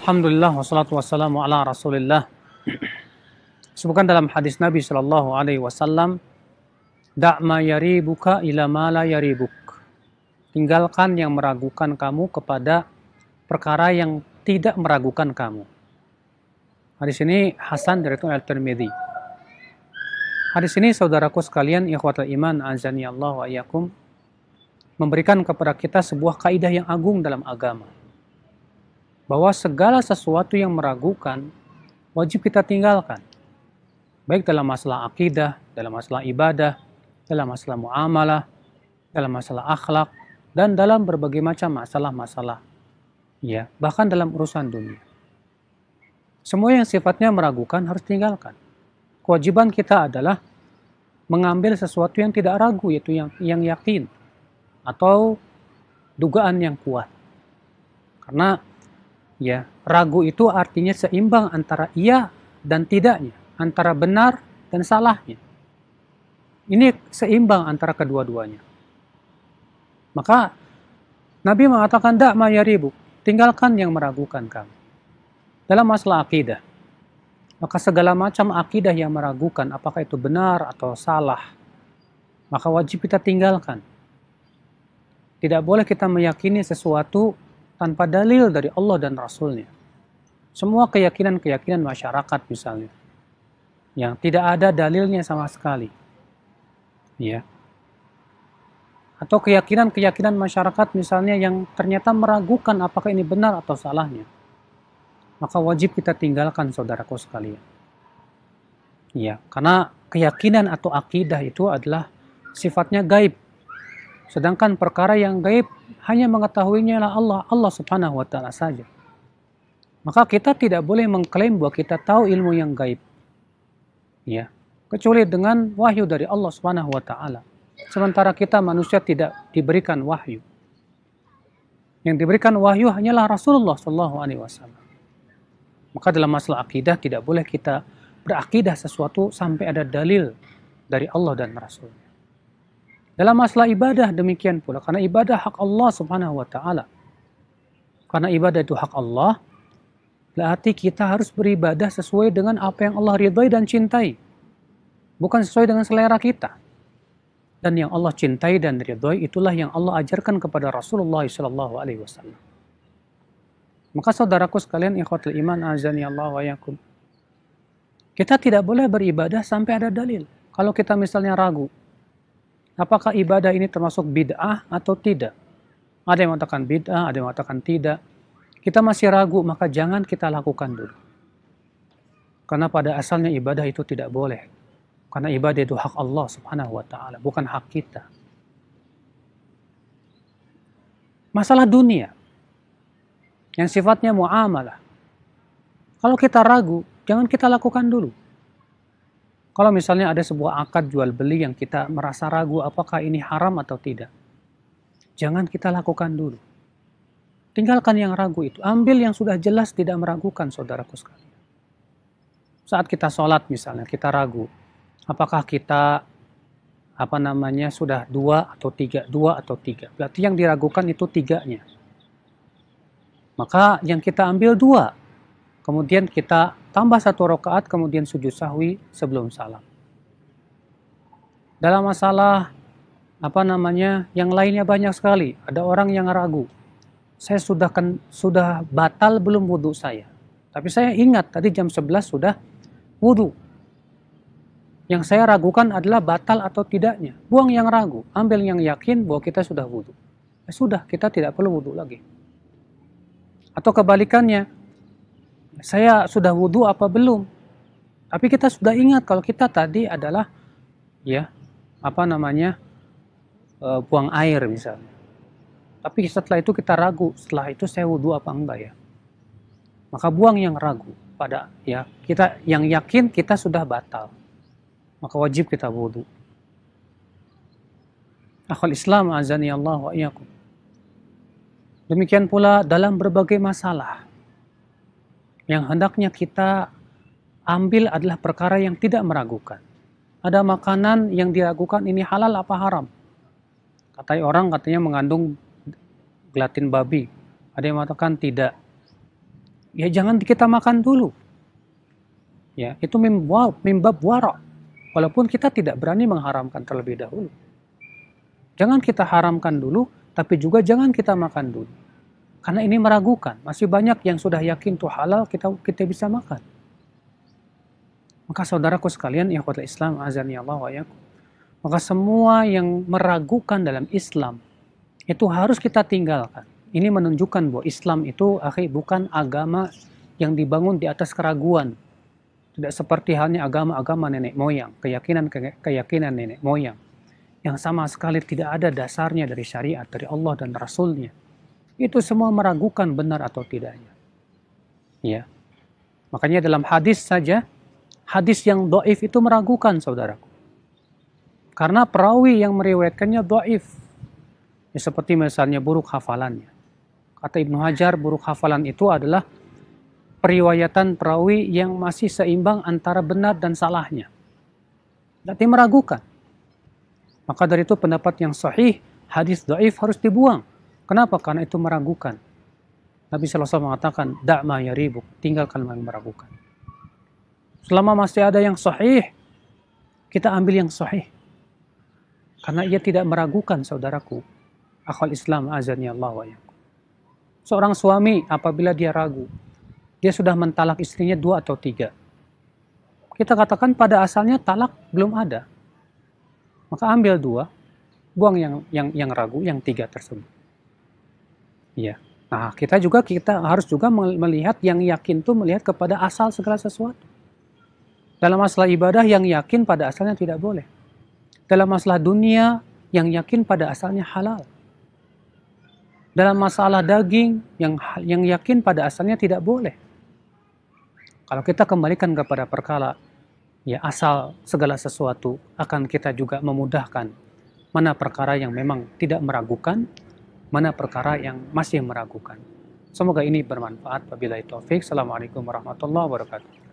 Alhamdulillah wassalatu wassalamu ala Rasulillah. Disebutkan dalam hadis Nabi Shallallahu alaihi wasallam, "Da' ma yaribuka ila ma la yaribuk." Tinggalkan yang meragukan kamu kepada perkara yang tidak meragukan kamu. Hadis ini hasan dari At-Tirmidzi. Hadis ini saudaraku sekalian, ikhwatul iman, azani Allah wa iyyakum, memberikan kepada kita sebuah kaidah yang agung dalam agama. Bahwa segala sesuatu yang meragukan wajib kita tinggalkan. Baik dalam masalah akidah, dalam masalah ibadah, dalam masalah muamalah, dalam masalah akhlak, dan dalam berbagai macam masalah-masalah. Ya, bahkan dalam urusan dunia. Semua yang sifatnya meragukan harus tinggalkan. Kewajiban kita adalah mengambil sesuatu yang tidak ragu, yaitu yang yakin atau dugaan yang kuat. Karena ya, ragu itu artinya seimbang antara iya dan tidaknya, antara benar dan salahnya. Ini seimbang antara kedua-duanya. Maka Nabi mengatakan, "Da' ma yaribuk," tinggalkan yang meragukan kamu. Dalam masalah akidah, maka segala macam akidah yang meragukan, apakah itu benar atau salah, maka wajib kita tinggalkan. Tidak boleh kita meyakini sesuatu tanpa dalil dari Allah dan Rasulnya. Semua keyakinan-keyakinan masyarakat misalnya, yang tidak ada dalilnya sama sekali. Ya. Atau keyakinan-keyakinan masyarakat misalnya yang ternyata meragukan apakah ini benar atau salahnya. Maka wajib kita tinggalkan, saudaraku sekalian. Ya, karena keyakinan atau akidah itu adalah sifatnya gaib. Sedangkan perkara yang gaib hanya mengetahuinya Allah Subhanahu wa taala saja. Maka kita tidak boleh mengklaim bahwa kita tahu ilmu yang gaib. Ya, kecuali dengan wahyu dari Allah Subhanahu wa taala. Sementara kita manusia tidak diberikan wahyu. Yang diberikan wahyu hanyalah Rasulullah sallallahu alaihi wasallam. Maka dalam masalah akidah tidak boleh kita berakidah sesuatu sampai ada dalil dari Allah dan Rasul. Dalam masalah ibadah demikian pula, karena ibadah hak Allah Subhanahu wa taala. Karena ibadah itu hak Allah, berarti kita harus beribadah sesuai dengan apa yang Allah ridhai dan cintai. Bukan sesuai dengan selera kita. Dan yang Allah cintai dan ridhai itulah yang Allah ajarkan kepada Rasulullah sallallahu alaihi wasallam. Maka saudaraku sekalian, ikhwatul iman, azani Allah wa iyyakum, kita tidak boleh beribadah sampai ada dalil. Kalau kita misalnya ragu, apakah ibadah ini termasuk bid'ah atau tidak? Ada yang mengatakan bid'ah, ada yang mengatakan tidak. Kita masih ragu, maka jangan kita lakukan dulu. Karena pada asalnya ibadah itu tidak boleh. Karena ibadah itu hak Allah Subhanahu wa taala, bukan hak kita. Masalah dunia yang sifatnya muamalah. Kalau kita ragu, jangan kita lakukan dulu. Kalau misalnya ada sebuah akad jual beli yang kita merasa ragu apakah ini haram atau tidak, jangan kita lakukan dulu. Tinggalkan yang ragu itu. Ambil yang sudah jelas tidak meragukan, saudaraku sekalian. Saat kita sholat misalnya, kita ragu. Apakah kita sudah dua atau tiga. Berarti yang diragukan itu tiganya. Maka yang kita ambil dua. Kemudian kita tambah 1 rakaat, kemudian sujud sahwi sebelum salam. Dalam masalah yang lainnya banyak sekali. Ada orang yang ragu. Saya sudah batal belum wudhu saya. Tapi saya ingat tadi jam 11 sudah wudhu. Yang saya ragukan adalah batal atau tidaknya. Buang yang ragu, ambil yang yakin bahwa kita sudah wudhu. Ya sudah, kita tidak perlu wudhu lagi. Atau kebalikannya, saya sudah wudhu apa belum? Tapi kita sudah ingat kalau kita tadi adalah buang air misalnya. Tapi setelah itu kita ragu, setelah itu saya wudhu apa enggak ya? Maka buang yang ragu kita yang yakin kita sudah batal. Maka wajib kita wudhu. Akhul Islam, azani Allah wa iyyakum. Demikian pula dalam berbagai masalah. Yang hendaknya kita ambil adalah perkara yang tidak meragukan. Ada makanan yang diragukan ini halal apa haram. Orang katanya mengandung gelatin babi. Ada yang mengatakan tidak. ya jangan kita makan dulu. Ya, itu mimbab wara. Walaupun kita tidak berani mengharamkan terlebih dahulu. Jangan kita haramkan dulu, tapi juga jangan kita makan dulu. Karena ini meragukan. Masih banyak yang sudah yakin itu halal, kita bisa makan. Maka saudaraku sekalian, ikhwatul Islam, azani Allah wa yakum. Maka semua yang meragukan dalam Islam, itu harus kita tinggalkan. Ini menunjukkan bahwa Islam itu bukan agama yang dibangun di atas keraguan. Tidak seperti halnya agama-agama nenek moyang, keyakinan nenek moyang. Yang sama sekali tidak ada dasarnya dari syariat, dari Allah dan Rasulnya. Itu semua meragukan benar atau tidaknya. Ya. Makanya dalam hadis saja, hadis yang dhaif itu meragukan, saudaraku. Karena perawi yang meriwayatkannya dhaif. Ya, seperti misalnya buruk hafalannya. Kata Ibnu Hajar, buruk hafalan itu adalah periwayatan perawi yang masih seimbang antara benar dan salahnya. Berarti meragukan. Maka dari itu pendapat yang sahih, hadis dhaif harus dibuang. Kenapa? Karena itu meragukan. Nabi SAW mengatakan, da'ma yaribuk, tinggalkan yang meragukan. Selama masih ada yang sahih, kita ambil yang sahih. Karena ia tidak meragukan, saudaraku. Akhwal Islam, azani Allah wa yakum. Seorang suami, apabila dia ragu, dia sudah mentalak istrinya 2 atau 3. Kita katakan pada asalnya talak belum ada. Maka ambil 2, buang yang ragu, yang 3 tersebut. Iya. Nah, kita harus juga melihat yang yakin itu melihat kepada asal segala sesuatu. Dalam masalah ibadah yang yakin pada asalnya tidak boleh. Dalam masalah dunia yang yakin pada asalnya halal. Dalam masalah daging yang yakin pada asalnya tidak boleh. Kalau kita kembalikan kepada perkara ya asal segala sesuatu, akan kita juga memudahkan mana perkara yang memang tidak meragukan, mana perkara yang masih meragukan. Semoga ini bermanfaat. Wabillahi taufik. Assalamualaikum warahmatullahi wabarakatuh.